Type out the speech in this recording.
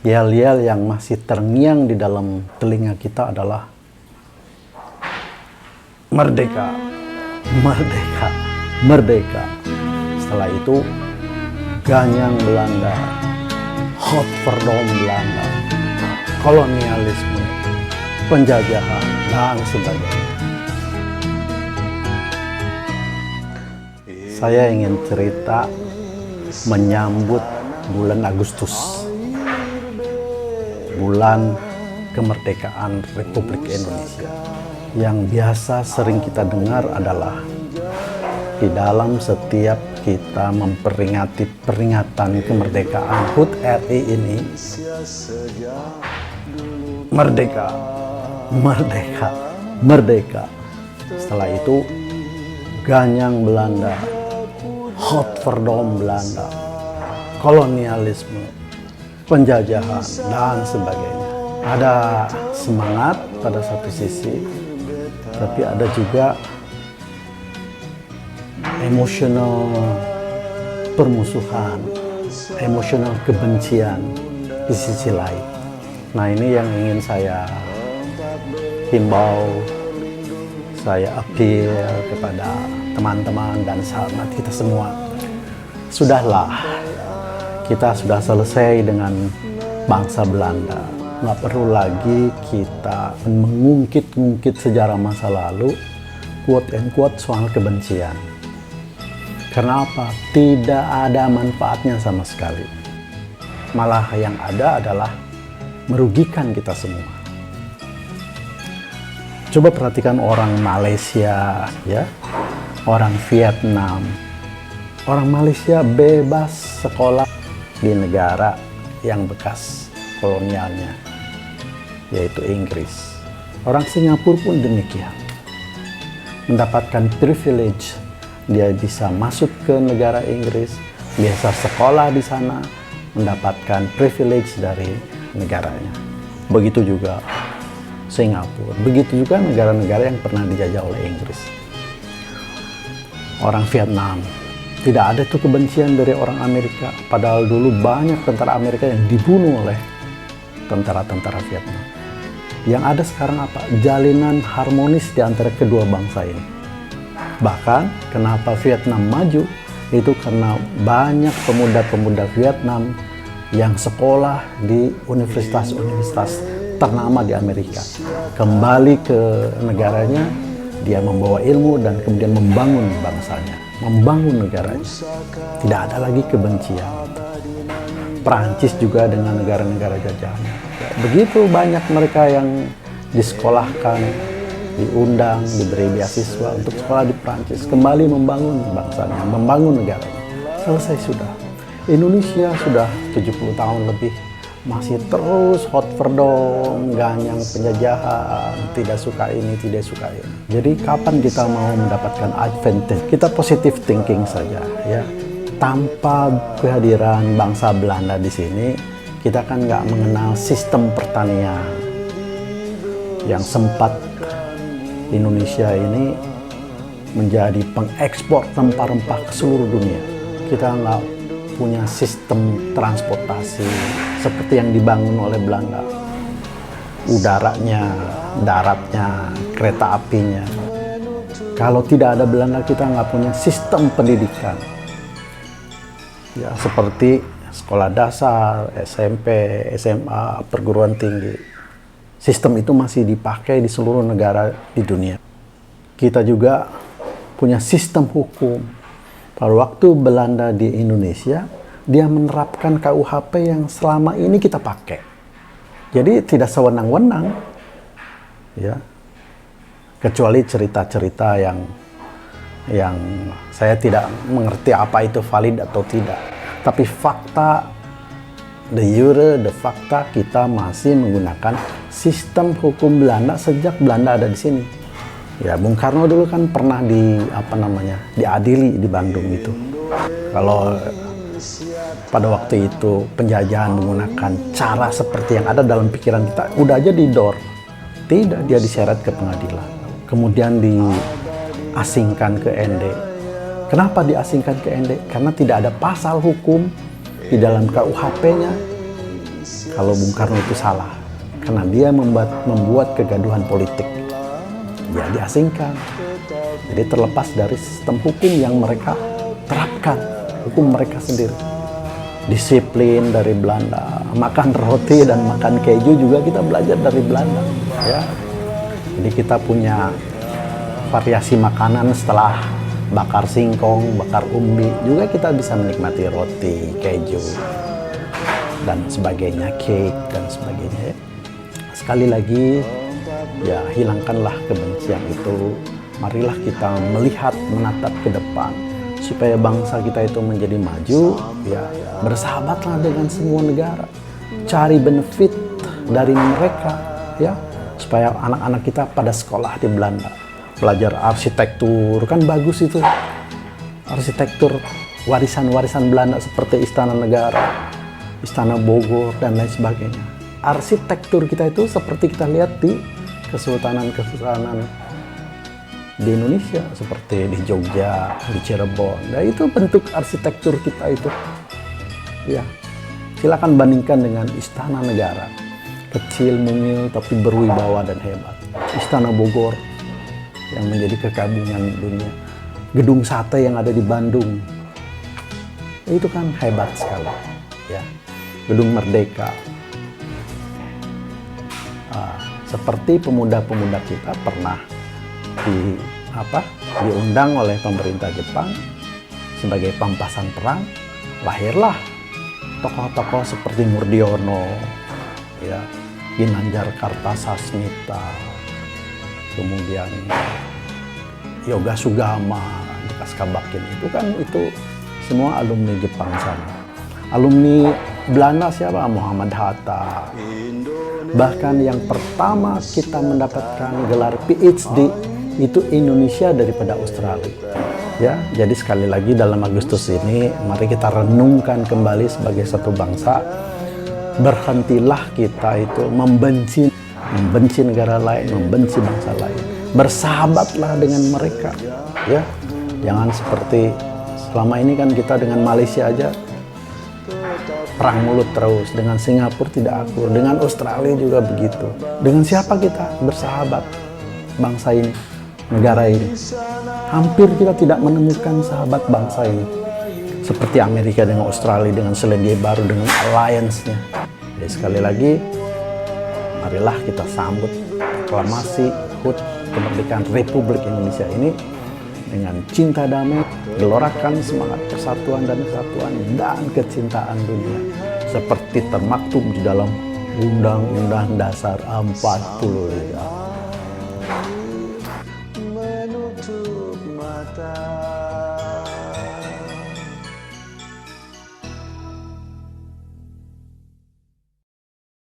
Yel-yel yang masih terngiang di dalam telinga kita adalah merdeka, merdeka, merdeka. Setelah itu ganyang Belanda, Godverdom Belanda, kolonialisme, penjajahan, dan sebagainya. Saya ingin cerita menyambut bulan Agustus, bulan kemerdekaan Republik Indonesia. Yang biasa sering kita dengar adalah di dalam setiap kita memperingati peringatan kemerdekaan HUT RI ini, merdeka, merdeka, merdeka. Setelah itu ganyang Belanda, Godverdom Belanda, kolonialisme, penjajahan, dan sebagainya. Ada semangat pada satu sisi, tapi ada juga emosional permusuhan, emosional kebencian di sisi lain. Nah, ini yang ingin saya himbau, saya appeal kepada teman-teman dan sahabat kita semua. Sudahlah, kita sudah selesai dengan bangsa Belanda. Nggak perlu lagi kita mengungkit-ungkit sejarah masa lalu, quote and quote soal kebencian. Karena apa? Tidak ada manfaatnya sama sekali. Malah yang ada adalah merugikan kita semua. Coba perhatikan orang Malaysia, ya, orang Vietnam. Orang Malaysia bebas sekolah di negara yang bekas kolonialnya, yaitu Inggris. Orang Singapura pun demikian. Mendapatkan privilege, dia bisa masuk ke negara Inggris, biasa sekolah di sana, mendapatkan privilege dari negaranya. Begitu juga Singapura, begitu juga negara-negara yang pernah dijajah oleh Inggris. Orang Vietnam, tidak ada tuh kebencian dari orang Amerika, padahal dulu banyak tentara Amerika yang dibunuh oleh tentara-tentara Vietnam. Yang ada sekarang apa? Jalinan harmonis di antara kedua bangsa ini. Bahkan kenapa Vietnam maju? Itu karena banyak pemuda-pemuda Vietnam yang sekolah di universitas-universitas ternama di Amerika. Kembali ke negaranya, dia membawa ilmu dan kemudian membangun bangsanya, membangun negaranya. Tidak ada lagi kebencian. Perancis juga dengan negara-negara jajahannya. Begitu banyak mereka yang disekolahkan, diundang, diberi beasiswa untuk sekolah di Perancis, kembali membangun bangsanya, membangun negaranya. Selesai sudah. Indonesia sudah 70 tahun lebih masih terus Godverdom, ganyang penjajahan, tidak suka ini, tidak suka ini. Jadi kapan kita mau mendapatkan advantage? Kita positive thinking saja, ya. Tanpa kehadiran bangsa Belanda di sini, kita kan nggak mengenal sistem pertanian yang sempat Indonesia ini menjadi pengekspor rempah-rempah ke seluruh dunia. Kita nggak punya sistem transportasi seperti yang dibangun oleh Belanda. Udaranya, daratnya, kereta apinya. Kalau tidak ada Belanda, kita nggak punya sistem pendidikan. Ya, seperti sekolah dasar, SMP, SMA, perguruan tinggi. Sistem itu masih dipakai di seluruh negara di dunia. Kita juga punya sistem hukum. Pada waktu Belanda di Indonesia, dia menerapkan KUHP yang selama ini kita pakai. Jadi tidak sewenang-wenang, ya. Kecuali cerita-cerita yang saya tidak mengerti apa itu valid atau tidak. Tapi fakta, de jure, de fakta, kita masih menggunakan sistem hukum Belanda sejak Belanda ada di sini. Ya, Bung Karno dulu kan pernah diadili di Bandung itu. Kalau pada waktu itu penjajahan menggunakan cara seperti yang ada dalam pikiran kita, udah aja didor. Tidak, dia diseret ke pengadilan. Kemudian diasingkan ke ND. Kenapa diasingkan ke ND? Karena tidak ada pasal hukum di dalam KUHP-nya kalau Bung Karno itu salah, karena dia membuat kegaduhan politik. Dia diasingkan. Jadi terlepas dari sistem hukum yang mereka terapkan, hukum mereka sendiri. Disiplin dari Belanda, makan roti dan makan keju juga kita belajar dari Belanda, ya. Jadi kita punya variasi makanan setelah bakar singkong, bakar umbi, juga kita bisa menikmati roti, keju, dan sebagainya, cake dan sebagainya. Ya. Sekali lagi, ya hilangkanlah kebencian itu. Marilah kita melihat, menatap ke depan supaya bangsa kita itu menjadi maju. Ya, bersahabatlah dengan semua negara, cari benefit dari mereka, ya, supaya anak-anak kita pada sekolah di Belanda belajar arsitektur, kan bagus itu, arsitektur warisan-warisan Belanda seperti Istana Negara, Istana Bogor, dan lain sebagainya. Arsitektur kita itu seperti kita lihat di kesultanan-kesultanan di Indonesia, seperti di Jogja, di Cirebon. Nah, itu bentuk arsitektur kita itu. Ya, silakan bandingkan dengan Istana Negara, kecil mungil tapi berwibawa dan hebat. Istana Bogor yang menjadi kekagungan dunia. Gedung Sate yang ada di Bandung, itu kan hebat sekali, ya. Gedung Merdeka. Seperti pemuda-pemuda kita pernah diundang oleh pemerintah Jepang sebagai pampasan perang, lahirlah tokoh-tokoh seperti Murdiono, ya, Ginanjar Kartasasmita, kemudian Yoga Sugama, bekas Kabakin, itu semua alumni Jepang sana. Alumni Belanda siapa? Muhammad Hatta. Bahkan yang pertama kita mendapatkan gelar PhD itu Indonesia daripada Australia. Ya, jadi sekali lagi dalam Agustus ini mari kita renungkan kembali sebagai satu bangsa. Berhentilah kita itu membenci negara lain, membenci bangsa lain. Bersahabatlah dengan mereka, ya. Jangan seperti selama ini kan kita dengan Malaysia aja perang mulut terus, dengan Singapura tidak akur, dengan Australia juga begitu. Dengan siapa kita bersahabat bangsa ini, negara ini? Hampir kita tidak menemukan sahabat bangsa ini. Seperti Amerika dengan Australia, dengan Selandia Baru, dengan alliance-nya. Jadi sekali lagi, marilah kita sambut proklamasi HUT kemerdekaan Republik Indonesia ini dengan cinta damai, gelorakan semangat persatuan dan kesatuan dan kecintaan dunia seperti termaktub di dalam Undang-Undang Dasar 45. Menutup mata